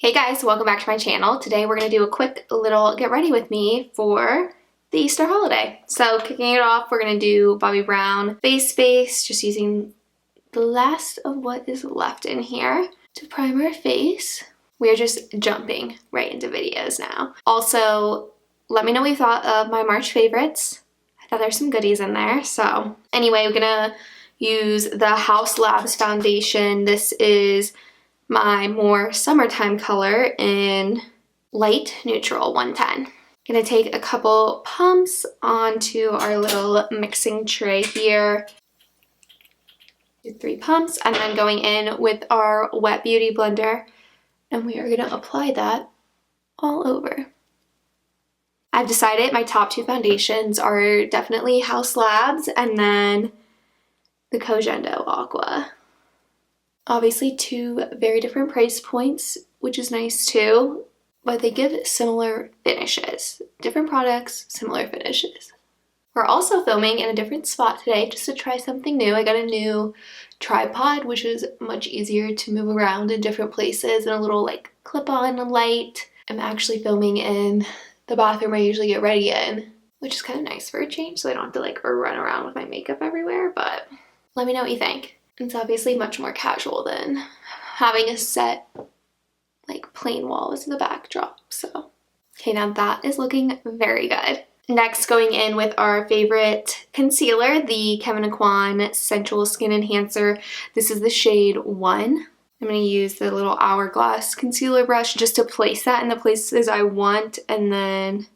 Hey guys, welcome back to my channel. Today we're going to do a quick little get ready with me for the Easter holiday. So kicking it off, we're going to do Bobbi Brown face base, just using the last of what is left in here to prime our face. We are just jumping right into videos now. Also, let me know what you thought of my March favorites. I thought there's some goodies in there. So anyway, we're going to use the Haus Labs foundation. This is my more summertime color in light neutral 110. Gonna take a couple pumps onto our little mixing tray here. Do 3 pumps and then going in with our wet beauty blender, and we are gonna apply that all over. I've decided my top 2 foundations are definitely Haus Labs and then the Cogendo Aqua. Obviously 2 very different price points, which is nice too, but they give similar finishes. Different products, similar finishes. We're also filming in a different spot today just to try something new. I got a new tripod, which is much easier to move around in different places, and a little like clip-on light. I'm actually filming in the bathroom I usually get ready in, which is kind of nice for a change, so I don't have to like run around with my makeup everywhere, but let me know what you think. It's obviously much more casual than having a set, like, plain wall as the backdrop, so. Okay, now that is looking very good. Next, going in with our favorite concealer, the Kevyn Aucoin Sensual Skin Enhancer. This is the shade 1. I'm going to use the little Hourglass concealer brush just to place that in the places I want, and then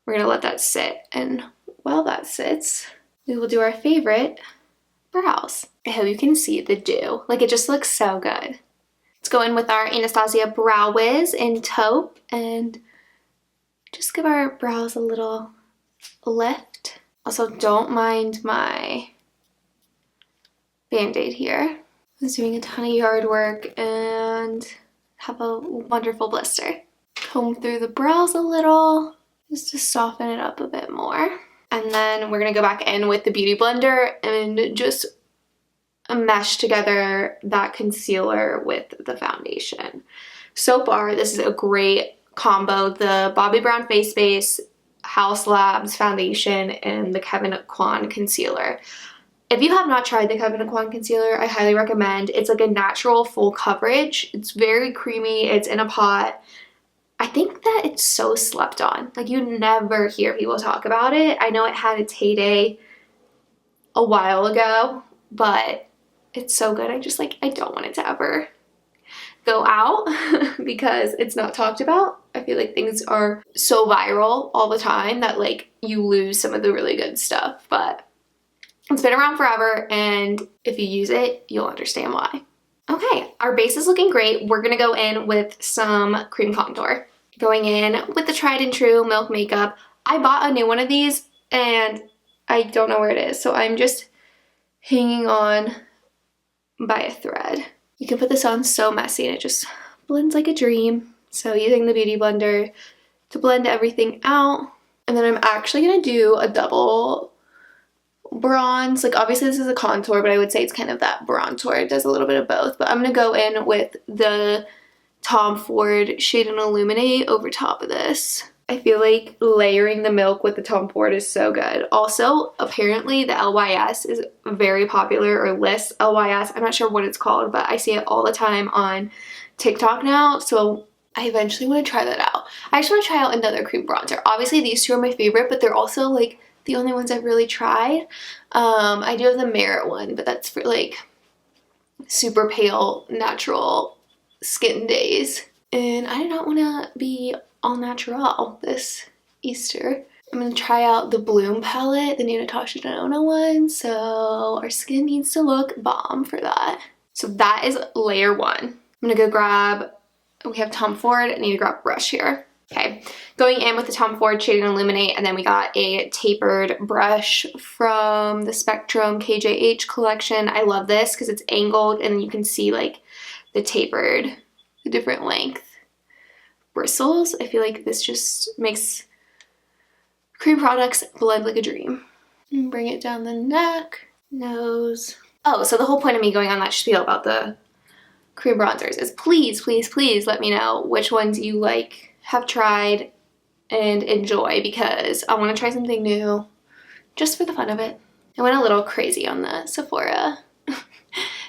we're going to let that sit. And while that sits, we will do our favorite brows. I hope you can see the dew. Like, it just looks so good. Let's go in with our Anastasia Brow Wiz in Taupe and just give our brows a little lift. Also, don't mind my band-aid here. I was doing a ton of yard work and have a wonderful blister. Comb through the brows a little just to soften it up a bit more. And then we're going to go back in with the Beauty Blender and just mesh together that concealer with the foundation. So far, this is a great combo. The Bobbi Brown Face Base, Haus Labs foundation, and the Kevyn Aucoin concealer. If you have not tried the Kevyn Aucoin concealer, I highly recommend. It's like a natural full coverage. It's very creamy. It's in a pot. I think that it's so slept on. Like, you never hear people talk about it. I know it had its heyday a while ago, but it's so good. I don't want it to ever go out because it's not talked about. I feel like things are so viral all the time that like you lose some of the really good stuff, but it's been around forever, and if you use it, you'll understand why. Okay, our base is looking great. We're gonna go in with some cream contour. Going in with the tried and true Milk Makeup. I bought a new one of these and I don't know where it is, so I'm just hanging on by a thread. You can put this on so messy and it just blends like a dream. So using the Beauty Blender to blend everything out. And then I'm actually gonna do a double bronze. Like, obviously this is a contour, but I would say it's kind of that bronzer. It does a little bit of both, but I'm gonna go in with the Tom Ford Shade and Illuminate over top of this. I feel like layering the milk with the Tom Ford is so good. Also, apparently the LYS is very popular, or Liss LYS. I'm not sure what it's called, but I see it all the time on TikTok now, so I eventually want to try that out. I just want to try out another cream bronzer. Obviously these 2 are my favorite, but they're also like the only ones I've really tried. I do have the Merit one, but that's for like super pale natural skin days, and I do not want to be all natural this Easter. I'm going to try out the Bloom palette, the new Natasha Denona one, so our skin needs to look bomb for that. So that is layer 1. I'm going to go grab, we have Tom Ford, I need to grab a brush here. Okay, going in with the Tom Ford Shade and Illuminate, and then we got a tapered brush from the Spectrum KJH collection. I love this because it's angled and you can see like the tapered, the different length bristles. I feel like this just makes cream products blend like a dream. And bring it down the neck, nose. Oh, so the whole point of me going on that spiel about the cream bronzers is please, please, please let me know which ones you like, have tried, and enjoy, because I want to try something new just for the fun of it. I went a little crazy on the Sephora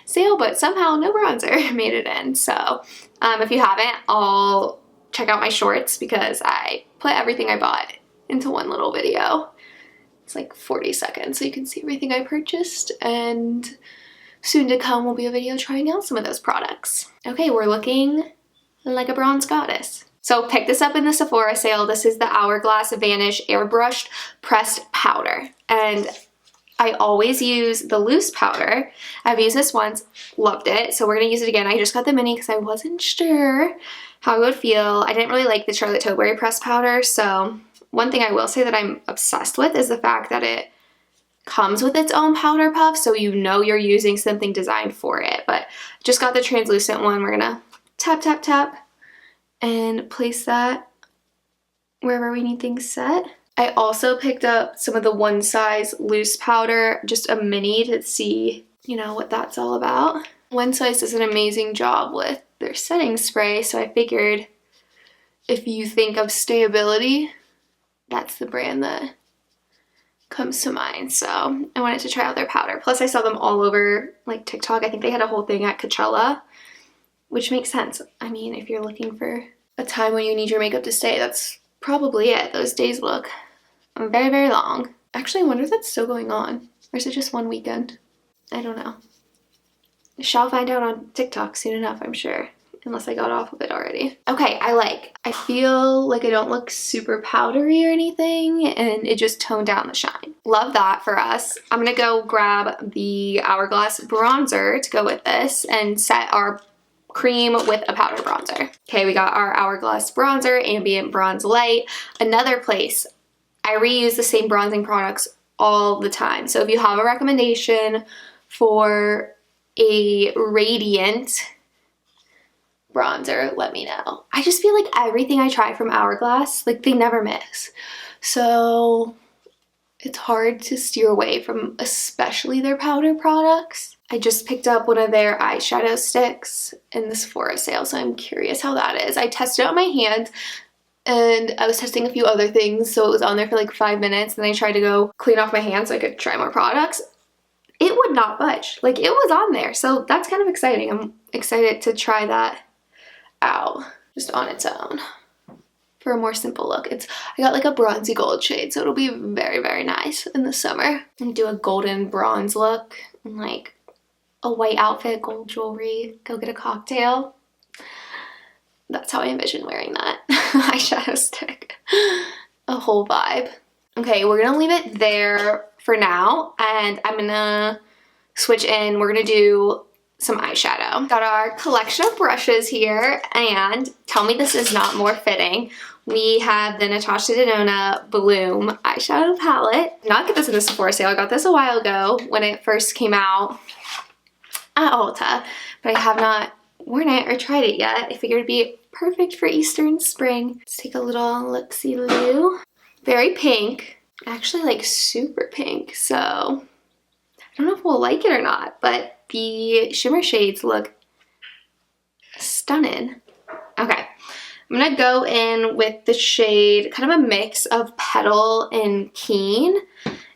sale, but somehow no bronzer made it in. So if you haven't, I'll check out my shorts because I put everything I bought into one little video. It's like 40 seconds, so you can see everything I purchased, and soon to come will be a video trying out some of those products. Okay, we're looking like a bronze goddess. So pick this up in the Sephora sale. This is the Hourglass Vanish Airbrushed Pressed Powder. And I always use the loose powder. I've used this once, loved it. So we're gonna use it again. I just got the mini because I wasn't sure how it would feel. I didn't really like the Charlotte Tilbury pressed powder. So one thing I will say that I'm obsessed with is the fact that it comes with its own powder puff. So you know you're using something designed for it. But just got the translucent one. We're gonna tap, tap, tap, and place that wherever we need things set. I also picked up some of the one size loose powder, just a mini, to see, you know, what that's all about. One Size does an amazing job with their setting spray, so I figured if you think of stayability, that's the brand that comes to mind. So I wanted to try out their powder. Plus I saw them all over like TikTok. I think they had a whole thing at Coachella, which makes sense. I mean, if you're looking for a time when you need your makeup to stay, that's probably it. Those days look very, very long. Actually, I wonder if that's still going on, or is it just one weekend? I don't know. I shall find out on TikTok soon enough, I'm sure, unless I got off of it already. Okay, I feel like I don't look super powdery or anything, and it just toned down the shine. Love that for us. I'm gonna go grab the Hourglass bronzer to go with this and set our cream with a powder bronzer. Okay, we got our Hourglass bronzer, Ambient Bronze Light. Another place, I reuse the same bronzing products all the time. So if you have a recommendation for a radiant bronzer, let me know. I just feel like everything I try from Hourglass, like, they never miss. So it's hard to steer away from especially their powder products. I just picked up one of their eyeshadow sticks in the Sephora sale, so I'm curious how that is. I tested it on my hand, and I was testing a few other things, so it was on there for like 5 minutes, and then I tried to go clean off my hand so I could try more products. It would not budge. Like, it was on there, so that's kind of exciting. I'm excited to try that out just on its own for a more simple look. I got like a bronzy gold shade, so it'll be very, very nice in the summer. And do a golden bronze look and like a white outfit, gold jewelry, go get a cocktail. That's how I envision wearing that eyeshadow stick. A whole vibe. Okay, we're gonna leave it there for now, and I'm gonna switch in. We're gonna do some eyeshadow. Got our collection of brushes here, and tell me this is not more fitting. We have the Natasha Denona Bloom eyeshadow palette. I did not get this in the Sephora sale. I got this a while ago when it first came out at Ulta, but I have not worn it or tried it yet. I figured it'd be perfect for Easter and spring. Let's take a little look-see-loo. Very pink. Actually, like, super pink, so I don't know if we'll like it or not, but the shimmer shades look stunning. Okay, I'm gonna go in with the shade, kind of a mix of Petal and Keen,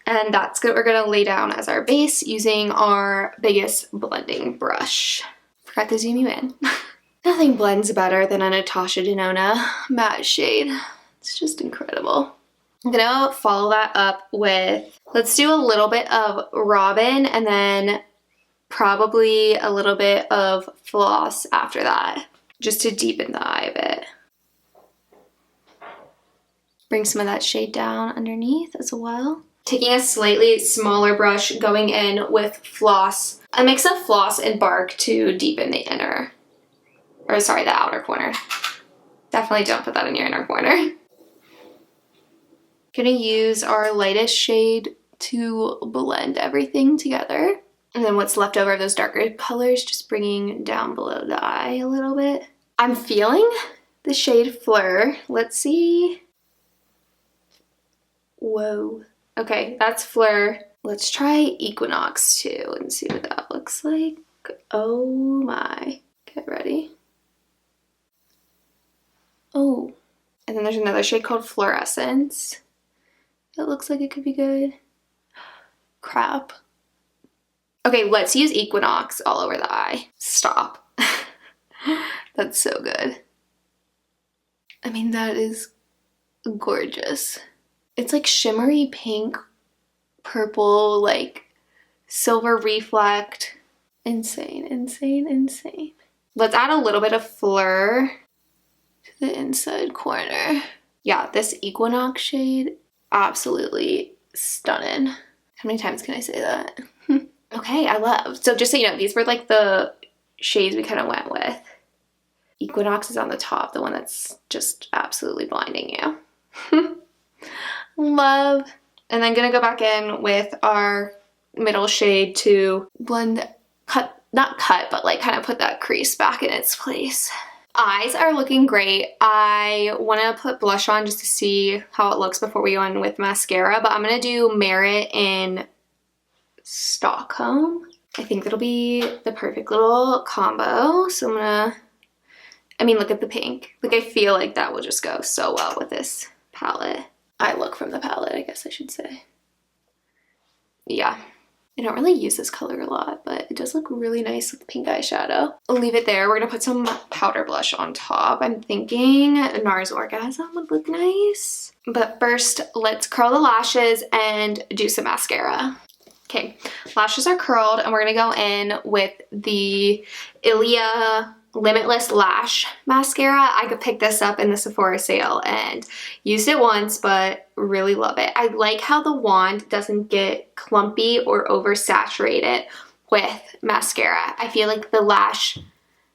and that's what we're gonna lay down as our base using our biggest blending brush. Forgot to zoom you in. Nothing blends better than a Natasha Denona matte shade. It's just incredible. I'm gonna follow that up with, let's do a little bit of Robin and then probably a little bit of Floss after that, just to deepen the eye a bit. Bring some of that shade down underneath as well. Taking a slightly smaller brush, going in with Floss, a mix of Floss and Bark to deepen the inner, or sorry, the outer corner. Definitely don't put that in your inner corner. Gonna use our lightest shade to blend everything together. And then what's left over of those darker colors, just bringing down below the eye a little bit. I'm feeling the shade Fleur. Let's see. Whoa. Okay, that's Fleur. Let's try Equinox too and see what that looks like. Oh my. Get ready. Oh, and then there's another shade called Fluorescence. That looks like it could be good. Crap. Okay, let's use Equinox all over the eye. Stop. That's so good. I mean, that is gorgeous. It's like shimmery pink, purple, like silver reflect. Insane, insane, insane. Let's add a little bit of Fleur to the inside corner. Yeah, this Equinox shade, absolutely stunning. How many times can I say that? Okay, I love. So just so you know, these were like the shades we kind of went with. Equinox is on the top, the one that's just absolutely blinding you. Love. And then gonna go back in with our middle shade to blend, not cut, but like kind of put that crease back in its place. Eyes are looking great. I want to put blush on just to see how it looks before we go in with mascara, but I'm going to do Merit in Stockholm. I think it'll be the perfect little combo. So I'm gonna, I mean, look at the pink. Like, I feel like that will just go so well with this palette. I look from the palette, I guess I should say. Yeah. I don't really use this color a lot, but it does look really nice with the pink eyeshadow. I'll leave it there. We're gonna put some powder blush on top. I'm thinking Nars Orgasm would look nice. But first, let's curl the lashes and do some mascara. Okay, lashes are curled and we're gonna go in with the Ilia Limitless Lash Mascara. I could pick this up in the Sephora sale and used it once, but really love it. I like how the wand doesn't get clumpy or oversaturated with mascara. I feel like the lash,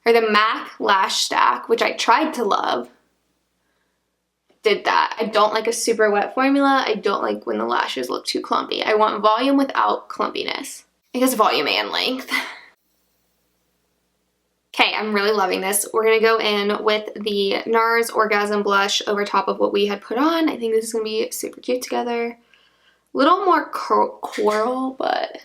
or the MAC Lash Stack, which I tried to love, did that. I don't like a super wet formula. I don't like when the lashes look too clumpy. I want volume without clumpiness. I guess volume and length. Okay, I'm really loving this. We're gonna go in with the Nars Orgasm blush over top of what we had put on. I think this is gonna be super cute together. A little more coral, but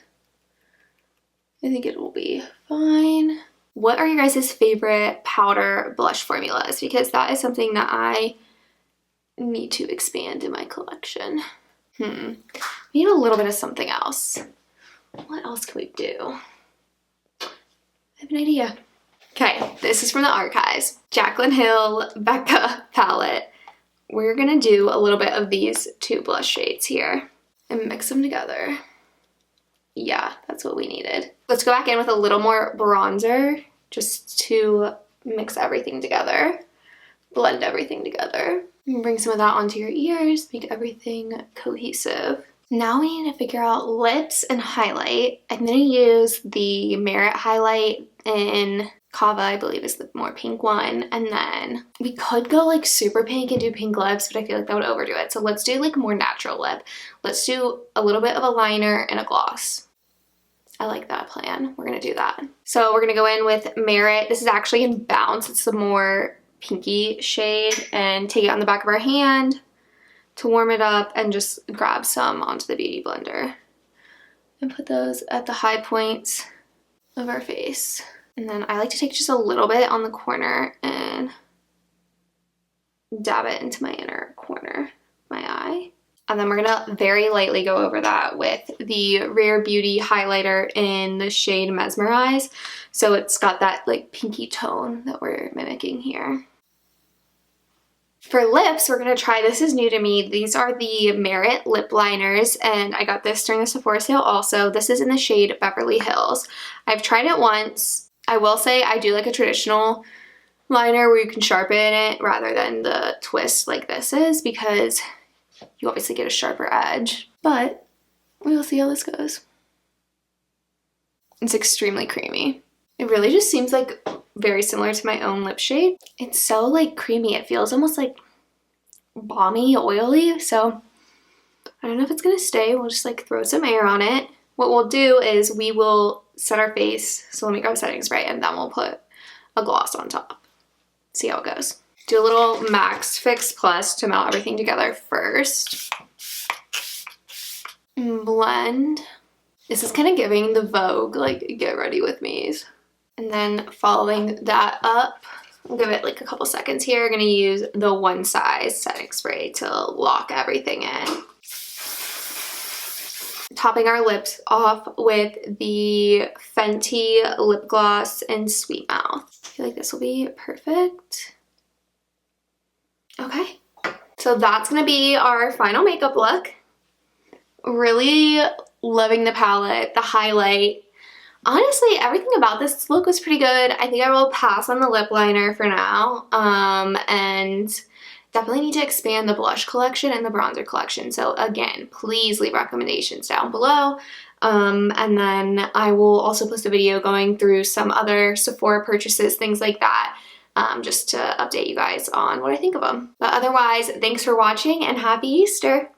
I think it will be fine. What are your guys' favorite powder blush formulas? Because that is something that I need to expand in my collection. We need a little bit of something else. What else can we do? I have an idea. Okay, this is from the archives. Jaclyn Hill Becca palette. We're gonna do a little bit of these two blush shades here and mix them together. Yeah, that's what we needed. Let's go back in with a little more bronzer just to mix everything together, blend everything together. And bring some of that onto your ears, make everything cohesive. Now we need to figure out lips and highlight. I'm gonna use the Merit highlight in Kava, I believe is the more pink one. And then we could go like super pink and do pink lips, but I feel like that would overdo it. So let's do like more natural lip. Let's do a little bit of a liner and a gloss. I like that plan. We're gonna do that. So we're gonna go in with Merit. This is actually in Bounce. It's the more pinky shade, and take it on the back of our hand to warm it up and just grab some onto the beauty blender and put those at the high points of our face. And then I like to take just a little bit on the corner and dab it into my inner corner of my eye. And then we're gonna very lightly go over that with the Rare Beauty highlighter in the shade Mesmerize. So it's got that like pinky tone that we're mimicking here. For lips, we're gonna try, this is new to me, these are the Merit lip liners, and I got this during the Sephora sale also. This is in the shade Beverly Hills. I've tried it once. I will say I do like a traditional liner where you can sharpen it rather than the twist like this is, because you obviously get a sharper edge, but we will see how this goes. It's extremely creamy. It really just seems like very similar to my own lip shade. It's so like creamy. It feels almost like balmy, oily. So I don't know if it's gonna stay. We'll just like throw some air on it. What we'll do is we will set our face. So let me grab setting spray and then we'll put a gloss on top. See how it goes. Do a little Max Fix Plus to melt everything together first. And blend. This is kind of giving the Vogue, like, get ready with me's. And then following that up, I'll give it like a couple seconds here. I'm gonna use the One Size setting spray to lock everything in. Topping our lips off with the Fenty lip gloss in Sweet Mouth. I feel like this will be perfect. Okay, so that's gonna be our final makeup look. Really loving the palette, the highlight. Honestly, everything about this look was pretty good. I think I will pass on the lip liner for now. And definitely need to expand the blush collection and the bronzer collection. So again, please leave recommendations down below. And then I will also post a video going through some other Sephora purchases, things like that, just to update you guys on what I think of them. But otherwise, thanks for watching and happy Easter.